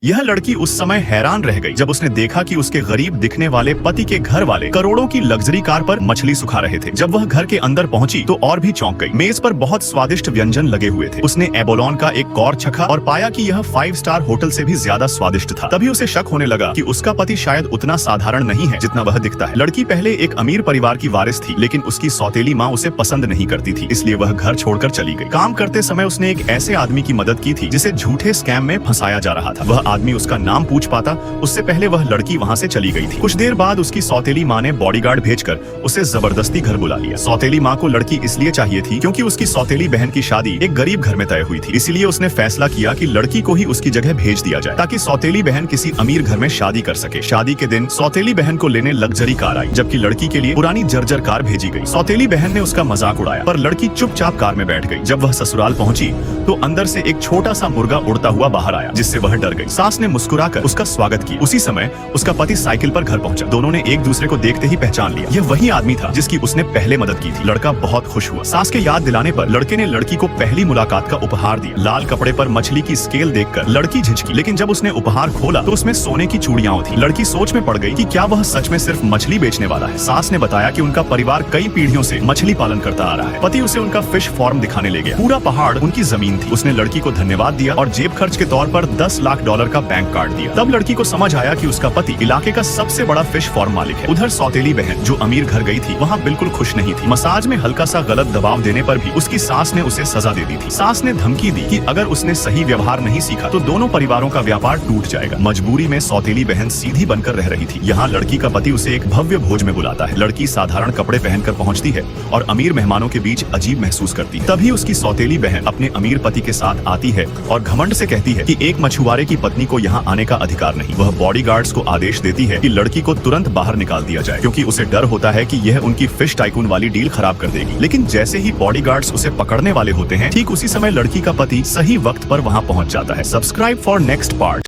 यह लड़की उस समय हैरान रह गई जब उसने देखा कि उसके गरीब दिखने वाले पति के घर वाले करोड़ों की लग्जरी कार पर मछली सुखा रहे थे। जब वह घर के अंदर पहुंची तो और भी चौंक गई। मेज पर बहुत स्वादिष्ट व्यंजन लगे हुए थे। उसने एबोलोन का एक कौर चखा और पाया कि यह 5 स्टार होटल से भी ज्यादा स्वादिष्ट था। तभी उसे शक होने लगा कि उसका पति शायद उतना साधारण नहीं है जितना वह दिखता है। लड़की पहले एक अमीर परिवार की वारिस थी, लेकिन उसकी सौतेली माँ उसे पसंद नहीं करती थी, इसलिए वह घर छोड़कर चली गई। काम करते समय उसने एक ऐसे आदमी की मदद की थी जिसे झूठे स्कैम में फंसाया जा रहा था। वह आदमी उसका नाम पूछ पाता उससे पहले वह लड़की वहाँ से चली गई थी। कुछ देर बाद उसकी सौतेली माँ ने बॉडीगार्ड भेजकर उसे जबरदस्ती घर बुला लिया। सौतेली माँ को लड़की इसलिए चाहिए थी क्योंकि उसकी सौतेली बहन की शादी एक गरीब घर में तय हुई थी। इसीलिए उसने फैसला किया कि लड़की को ही उसकी जगह भेज दिया जाए ताकि सौतेली बहन किसी अमीर घर में शादी कर सके। शादी के दिन सौतेली बहन को लेने लग्जरी कार आई, जबकि लड़की के लिए पुरानी जर्जर कार भेजी गई। सौतेली बहन ने उसका मजाक उड़ाया, पर लड़की चुपचाप कार में बैठ गई। जब वह ससुराल पहुंची तो अंदर से एक छोटा सा मुर्गा उड़ता हुआ बाहर आया, जिससे वह डर गई। सास ने मुस्कुराकर उसका स्वागत किया। उसी समय उसका पति साइकिल पर घर पहुंचा। दोनों ने एक दूसरे को देखते ही पहचान लिया। यह वही आदमी था जिसकी उसने पहले मदद की थी। लड़का बहुत खुश हुआ। सास के याद दिलाने पर लड़के ने लड़की को पहली मुलाकात का उपहार दिया। लाल कपड़े पर मछली की स्केल देखकर लड़की झिझकी, लेकिन जब उसने उपहार खोला तो उसमें सोने की चूड़ियां थी। लड़की सोच में पड़ गई कि क्या वह सच में सिर्फ मछली बेचने वाला है। सास ने बताया कि उनका परिवार कई पीढ़ियों से मछली पालन करता आ रहा है। पति उसे उनका फिश फार्म दिखाने ले गया। पूरा पहाड़ उनकी जमीन थी। उसने लड़की को धन्यवाद दिया और जेब खर्च के तौर पर $10 लाख का बैंक कार्ड दिया। तब लड़की को समझ आया कि उसका पति इलाके का सबसे बड़ा फिश फार्म मालिक है। उधर सौतेली बहन जो अमीर घर गई थी वहाँ बिल्कुल खुश नहीं थी। मसाज में हल्का सा गलत दबाव देने पर भी उसकी सास ने उसे सजा दे दी थी। सास ने धमकी दी कि अगर उसने सही व्यवहार नहीं सीखा तो दोनों परिवारों का व्यापार टूट जाएगा। मजबूरी में सौतेली बहन सीधी बनकर रह रही थी। यहाँ लड़की का पति उसे एक भव्य भोज में बुलाता है। लड़की साधारण कपड़े पहनकर पहुँचती है और अमीर मेहमानों के बीच अजीब महसूस करती है। तभी उसकी सौतेली बहन अपने अमीर पति के साथ आती है और घमंड से कहती है कि एक मछुआरे की पत्नी को यहाँ आने का अधिकार नहीं। वह बॉडीगार्ड्स को आदेश देती है कि लड़की को तुरंत बाहर निकाल दिया जाए, क्योंकि उसे डर होता है कि यह उनकी फिश टाइकून वाली डील खराब कर देगी। लेकिन जैसे ही बॉडीगार्ड्स उसे पकड़ने वाले होते हैं, ठीक उसी समय लड़की का पति सही वक्त पर वहाँ पहुँच जाता है। Subscribe for next part.